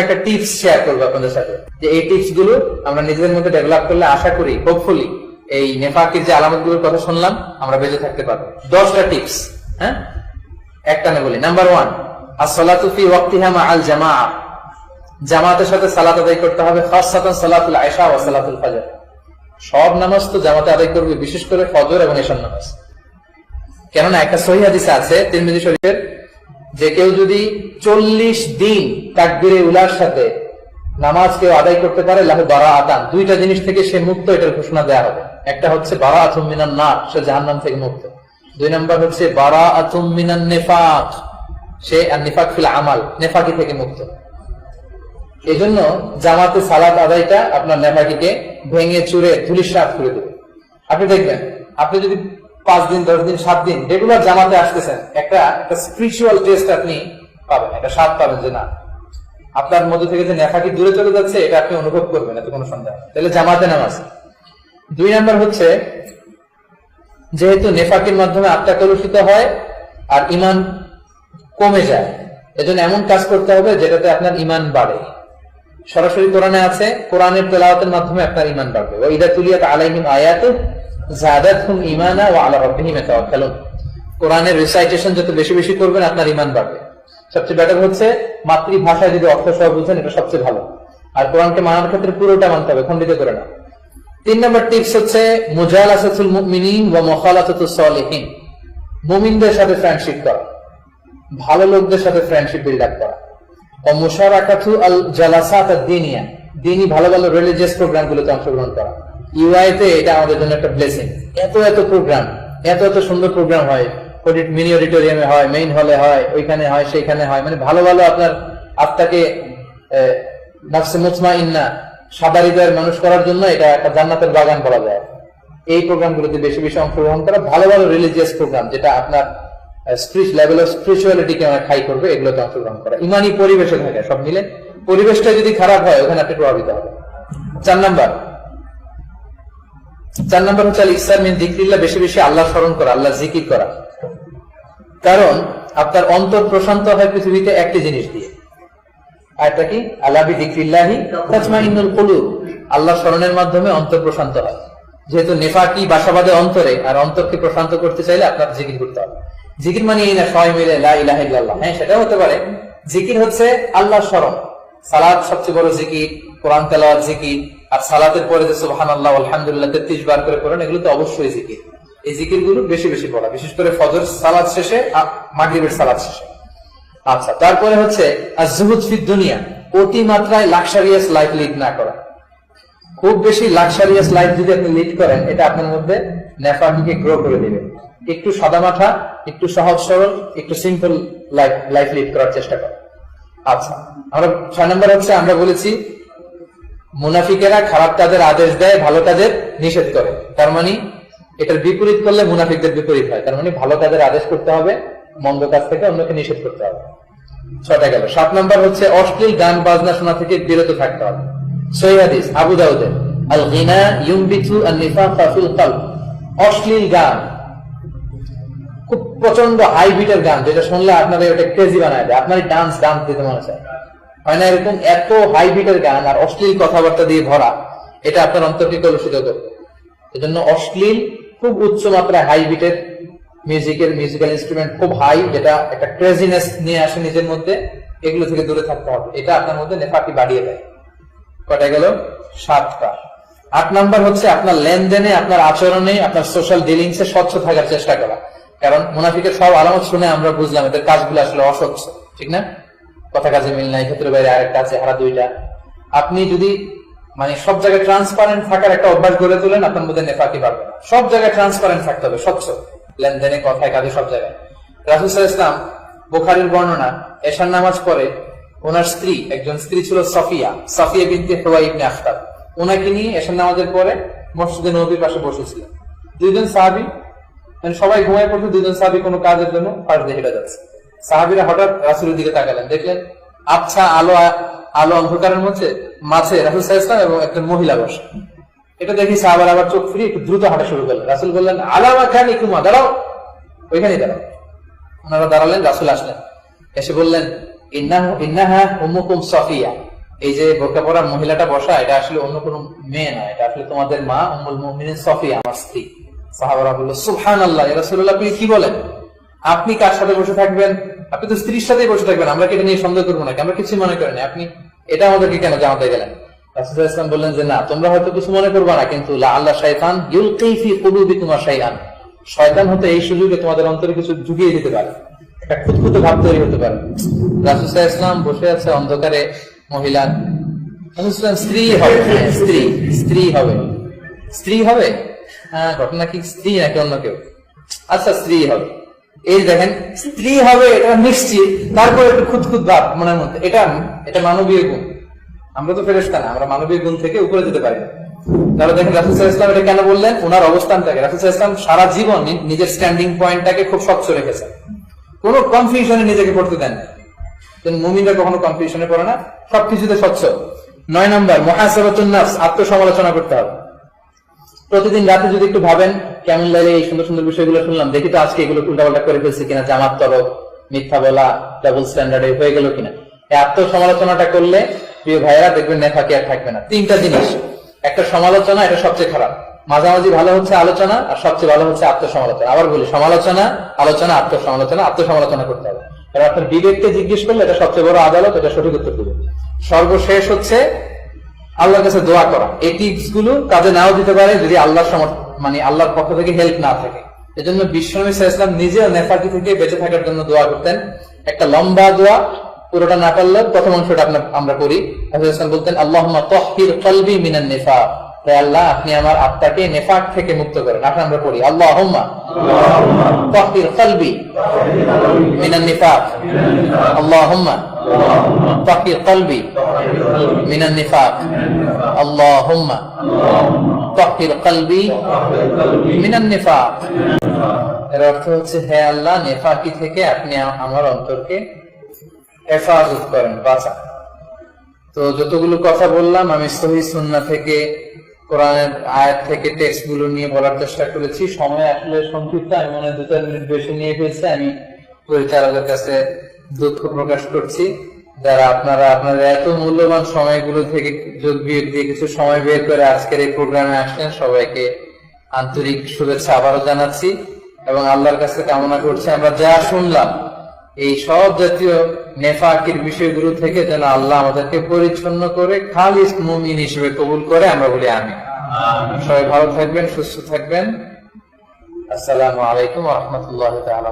একটা tips share করবো আপনাদের সাথে, যে এই টিপস গুলো আমরা নিজেদের মধ্যে ডেভেলপ করলে আশা করি হোপফুলি এই নেফাকের যে আলামত গুলোর কথা শুনলাম আমরা বেঁচে থাকতে পারবো। 10টা টিপস, হ্যাঁ, একটানে বলি। Number 1, as-salatu fi waqtiha ma'al জামাআ, জামাতের সাথে সালাত আদায় করতে হবে, খাসসাতান সালাতুল ইশা ওয়া সালাতুল ফজর। সব নামাজ তো জামাতে আদায় করবে, বিশেষ করে ফজর এবং ইশার নামাজ। কেননা একটা সহিহ হাদিস আছে তিরমিজি শরীফের, যে কেউ যদি 40 দিন তাকবীরে উলার সাথে নামাজ কেউ আদায় করতে পারে, লাহু বারাআতান, দুইটা জিনিস থেকে সে মুক্ত, এটার ঘোষণা দেওয়া হবে। একটা হচ্ছে বারাআতুম মিনান নার, সে জাহান্নাম থেকে মুক্ত। 2 নম্বর হচ্ছে বারাআতুম মিনান নিফাক, সে নিফাক ফিল আমাল, নেফাকি থেকে মুক্ত। এই জন্য জামাতে সালাত আদায়টা আপনার নেফাকিকে ভেঙে চুরে ধুলিসাৎ করে দেবে। আপনি দেখবেন, আপনি যদি 5 দিন 10 দিন 7 দিন রেগুলার জামাতে আসতেছেন, একটা স্পিরিচুয়াল টেস্ট আপনি পাবেন, একটা স্বাদ পাবেন, যে না আপনার মধ্যে থেকে যে নেফাকি দূরে চলে যাচ্ছে, এটা আপনি অনুভব করবেন, এতে কোনো সন্দেহ। তাহলে জামাতে নামাজ। 2 নম্বর হচ্ছে, যেহেতু নেফাকির মাধ্যমে আত্মা কলুষিত হয় আর ঈমান কমে যায়, এজন্য এমন কাজ করতে হবে যেটাতে আপনার ঈমান বাড়ে। সরাসরি কোরআনে আছে, কোরআনের তেলাওয়াতের মাধ্যমে আপনার ঈমান বাড়বে। ওয়া ইযা তুলিয়াত আলাইহিম আয়াতু যাদাতহুম ঈমানা ওয়া আলা রাব্বিহিম ইয়াতাওয়াক্কালুন। কোরআনের রিসাইটেশন যত বেশি বেশি করবেন আপনার ঈমান বাড়বে। সবচেয়ে বেটার হচ্ছে মাতৃভাষায় যদি অর্থ সহ বুঝেন, এটা সবচেয়ে ভালো। আর কোরআনকে মানার ক্ষেত্রে পুরোটা মানতে হবে, খণ্ডিত করে না। 3 নম্বর টিপস হচ্ছে মুজালাসাতুল মুমিনিন ওয়া মুখালাতাতুস সালিহিন, মুমিনদের সাথে ফ্রেন্ডশিপ করা, ভালো লোকদের সাথে ফ্রেন্ডশিপ বিল্ড আপ করা। ও মুশারাকাতু আল জালাসাত আদ-দীনিয়া, দ্বীনি ভালো ভালো রিলিজিয়াস প্রোগ্রামগুলোতে অংশগ্রহণ করা। ইউআইতে এটা আমাদের জন্য একটা ব্লেসিং। এত প্রোগ্রাম, এত সুন্দর প্রোগ্রাম হয়, মিনি অডিটোরিয়ামে হয়, মেইন হলে হয়, ওইখানে হয়, সেইখানে হয়, মানে ভালো ভালো আপনার আত্মাকে নাফসে মুতমাইন্না, সাদা হৃদয়ের মানুষ করার জন্য এটা একটা জান্নাতের বাগান বলা যায়। এই প্রোগ্রামগুলোতে বেশি বেশি অংশগ্রহণ করা, ভালো ভালো রিলিজিয়াস প্রোগ্রাম যেটা আপনার লেভেল অফ স্পিরিচুয়ালিটিকে অনেক হাই করবে, এগুলোতে অংশগ্রহণ করা। ইমানি পরিবেশে থাকে, সব মিলে পরিবেশটা যদি খারাপ হয়, ওখানে আপনি প্রভাবিত হবে। 4 নম্বর হচ্ছে আল ইকসার মিন যিকরিল্লাহ, বেশি বেশি আল্লাহ স্মরণ করা, আল্লাহ জিকির করা। কারণ আপনার অন্তর প্রশান্ত হয় পৃথিবীতে একটি জিনিস দিয়ে, আয়াতটা কি? আলা বিযিকরিল্লাহি তাতমাইন্নুল কুলুব, আল্লাহ স্মরণের মাধ্যমে অন্তর প্রশান্ত হয়। যেহেতু নেফাকি বাসাবাদে অন্তরে, আর অন্তরকে প্রশান্ত করতে চাইলে আপনার জিকির করতে হবে। জিকির মানে এই না সবাই মিলে লা ইলাহা ইল্লাল্লাহ, হ্যাঁ সেটাও হতে পারে। জিকির হচ্ছে আল্লাহর স্মরণ। সালাত সবচেয়ে বড় জিকির, কোরআন তেলাওয়াত জিকির, আর সালাতের পরে যে সুবহানাল্লাহ আলহামদুলিল্লাহ 33 বার করে পড়েন, এগুলো তো অবশ্যই জিকির। এই জিকির গুলো বেশি বেশি পড়া, বিশেষ করে ফজর সালাত শেষে, মাগরিবের সালাত শেষে। আচ্ছা, তারপরে হচ্ছে আজ-জুহুদ ফিদ দুনিয়া, অতি মাত্রায় লাক্সারিয়াস লাইফ লিড না করা। খুব বেশি লাক্সারিয়াস লাইফ যদি আপনি লিড করেন, এটা আপনার মধ্যে নেফাকিকে গ্রো করে দিবে। একটু সাদামাঠা, একটু সহজ সরল, একটু সিম্পল লাইফ লিড করার চেষ্টা করেন। আচ্ছা, আমরা 6 নম্বর হচ্ছে, আমরা বলেছি মুনাফিকেরা খারাপ কাজের আদেশ দেয়, ভালো কাজের নিষেধ করে। তার মানে এটার বিপরীত করলে মুনাফিকদের বিপরীত হয়। তার মানে ভালো কাজের আদেশ করতে হবে, মন্দ কাজ থেকে অন্যকে নিষেধ করতে হবে। 6টা গেল। 7 নম্বর হচ্ছে অশ্লীল গান বাজনা শোনা থেকে বিরত থাকতে হবে। সহিহ হাদিস আবু দাউদের, আল গিনা ইউমবিতু আন-নিফাকা ফিল কলব, অশ্লীল গান, খুব প্রচন্ড হাই বিটের গান, যেটা শুনলে আপনারা ওটা ক্রেজি বানায় দেয়, আপনার ডান্স দিতে মনে চায়, হয় না? এরকম এত হাই বিটের গান আর অশ্লীল কথাবার্তা দিয়ে ভরা, এটা আপনার অন্তরকে কলুষিত করবে। এজন্য অশ্লীল, খুব উচ্চ মাত্রায় হাই বিটের মিউজিক্যাল ইনস্ট্রুমেন্ট খুব হাই, যেটা একটা ক্রেজিনেস নিয়ে আসে নিজের মধ্যে, এগুলো থেকে দূরে থাকতে হবে। এটা আপনার মধ্যে নেফাকি বাড়িয়ে দেয়। কটা গেল? 7টা। 8 নম্বর হচ্ছে আপনার লেনদেনে, আপনার আচরণে, আপনার সোশ্যাল ডিলিংসে স্বচ্ছ থাকার চেষ্টা করা। কারণ মুনাফিকের সব আলামত শুনে আমরা বুঝলাম এদের কাজগুলো আসলে অস্বচ্ছ, ঠিক না? কথা কাজে মিল নাই, ক্ষেত্রে বাইরে আরেকটা আছে, হারা 2টা। আপনি যদি মানে সব জায়গায় ট্রান্সপারেন্ট থাকার একটা অভ্যাস গড়ে তোলেন, আপনার মধ্যে নেফাকি বাড়বে না। সব জায়গায় ট্রান্সপারেন্ট থাকতে হবে, স্বচ্ছ, লেনদেনে, কথায়, কাজে, সব জায়গায়। রাসূল সাল্লাল্লাহু আলাইহি ওয়াসাল্লাম, বুখারীর বর্ণনা, এশার নামাজ পড়ে ওনার স্ত্রী, একজন স্ত্রী ছিল সাফিয়া বিনতে হুয়াই ইবনে আখতাব, ওনাকে নিয়ে এশার নামাজের পরে মসজিদে নববীর পাশে বসেছিলেন। 2জন সাহাবী, মানে সবাই ঘুমায় পড়ছে, 2জন সাহাবী কোনো কাজের জন্য পাশ দিয়ে হেঁটে যাচ্ছে। সাহাবীরা হঠাৎ রাসূলের দিকে তাকালেন, দেখলেন আচ্ছা আলো অন্ধকারের মাঝে রাসূল সাল্লাল্লাহু আলাইহি ওয়াসাল্লাম এবং একজন মহিলা বসে। এটা দেখি সাহাবারা আবার চোখ ফিরিয়ে একটু দ্রুত হাঁটা শুরু করলেন। রাসূল বললেন, আলা মাকানিকুমা, দাঁড়াও, ওইখানেই দাঁড়াও। ওনারা দাঁড়ালেন, রাসূল আসলেন, এসে বললেন, ইন্নাহা উম্মুকুম সাফিয়া, এই যে বোরকা পরা মহিলাটা বসা, এটা আসলে অন্য কোনো মেয়ে না, এটা আসলে তোমাদের মা উম্মুল মুমিনিন সফিয়া, আমার স্ত্রী। সাহাবারা বলল সুবহানাল্লাহ, ইয়া রাসূলুল্লাহ আপনি কি বলেন? আপনি কার সাথে বসে থাকবেন? আপনি তো স্ত্রীর সাথেই বসে থাকবেন, আমরা কি এটা নিয়ে সন্দেহ করবো নাকি? আমরা কিছু মনে করিনি, আপনি এটা আমাদেরকে কেন জানাতে গেলেন? রাসূলুল্লাহ ইসলাম বললেন যে না, তোমরা হয়তো কিছু মনে করবে না, কিন্তু লাআল্লা শাইতান ইউলকি ফি কুলুবিকুম শাইআন, শয়তান হতে এই সুযোগে তোমাদের অন্তরে কিছু ঢুকিয়ে দিতে পারে, একটা খুঁতখুঁতে ভাব তৈরি হতে পারে। রাসূলুল্লাহ ইসলাম বসে আছে অন্ধকারে, মহিলা স্ত্রী হবে, স্ত্রী হবে, স্ত্রী হবে। হ্যাঁ, ঘটনা কি স্ত্রী নাকি অন্য কেউ? আচ্ছা, স্ত্রী হবে। এই দেখেন, স্ত্রী হবে এটা নিশ্চিত, তারপর একটু খুঁতখুঁত ভাব মনের মধ্যে। এটা মানবীয় গুণ। আমরা তো ফেরেশতা না, আমরা মানবীয় গুণ থেকে উপরে যেতে পারি না। তাহলে দেখেন রাসূল সাল্লাল্লাহু আলাইহি ওয়াসাল্লাম এটা কেন বললেন? ওনার অবস্থানটাকে, রাসূল সাল্লাল্লাহু আলাইহি ওয়াসাল্লাম সারা জীবন নিজের স্ট্যান্ডিং পয়েন্টটাকে খুব স্বচ্ছ রেখেছেন, কোনো কনফিউশনে নিজেকে পড়তে দেন না। মুমিনরা কখনো কনফিউশনে পড়ে না, সবকিছুতে স্বচ্ছ। 9 নম্বর, মুহাসাবাতুন নাফস, আত্মসমালোচনা করতে হবে। প্রতিদিন রাতে যদি একটু ভাবেন, কেমন লাগে এই সুন্দর সুন্দর বিষয়গুলো শুনলাম, দেখি তো আজকে এগুলো উল্টাপাল্টা করে ফেলছি কিনা, জামাত তরফ, মিথ্যা বলা, ডাবল স্ট্যান্ডার্ড হয়ে গেল কিনা। এই আত্মসমালোচনাটা করলে প্রিয় ভাইয়েরা দেখবেন নেফাকি আর থাকবে না। 3টা জিনিস, একটা সমালোচনা, এটা সবচেয়ে খারাপ। মাঝামাঝি ভালো হচ্ছে আলোচনা, আর সবচেয়ে ভালো হচ্ছে আত্মসমালোচনা। আবার বলি, সমালোচনা, আলোচনা, আত্মসমালোচনা। আত্মসমালোচনা করতে হবে, কারণ আপনার বিবেককে জিজ্ঞেস করলে এটা সবচেয়ে বড় আদালত, এটা সঠিক উত্তর দেবে। সর্বশেষ হচ্ছে আল্লাহর কাছে দোয়া করা। এই টিপস গুলো কাজে নাও দিতে পারে যদি আল্লাহর আল্লাহর পক্ষ থেকে হেল্প না থাকে। এজন্য বিশ্বনবী সাল্লাল্লাহু আলাইহি ওয়াসাল্লাম নিজেও নেফাকি থেকে বেঁচে থাকার জন্য দোয়া করতেন। একটা লম্বা দোয়া, পুরোটা না পারলে প্রথম অংশটা আমরা করি। রাসূলুল্লাহ বলতেন আল্লাহুম্মা তাহহির কলবি মিনান নিফাক, হে আল্লাহ আপনি আমার আত্মাকে নেফাক থেকে মুক্ত করেন। এখন আমরা পড়ি আল্লাহুম্মা তাহহির কলবি মিনান নিফাক, আল্লাহুম্মা তাহহির কলবি মিনান নিফাক, আল্লাহুম্মা তাহহির কলবি মিনান নিফাক। এর অর্থ হচ্ছে, হে আল্লাহ নেফাকি থেকে আপনি আমার অন্তরকে হেফাজত করেন, বাঁচান। তো যতগুলো কথা বললাম আমি সহিহ সুন্নাহ থেকে, কোরআনের আয়াত থেকে টেক্সট গুলো নিয়ে বলার চেষ্টা করেছি। সময় আসলে সংক্ষিপ্ত, আমি মনে হয় 2-4 মিনিট বেশি নিয়ে ফেলছি। আমি পরিচালকের কাছে দুঃখ প্রকাশ করছি। যারা আপনারা এত মূল্যবান সময়গুলো থেকে যোগ বিয়োগ দিয়ে কিছু সময় বের করে আজকের এই প্রোগ্রামে আসলেন, সবাইকে আন্তরিক শুভেচ্ছা আবারও জানাচ্ছি এবং আল্লাহর কাছে কামনা করছি আমরা যা শুনলাম এই সব জাতীয় নেফাকির বিষয়গুলো থেকে যেন আল্লাহ আমাদেরকে পরিচ্ছন্ন করে খালিস মুমিন হিসেবে কবুল করে। আমরা বলি আমিন। সবাই ভালো থাকবেন, সুস্থ থাকবেন। আসসালামু আলাইকুম ওয়া রাহমাতুল্লাহি তাআলা।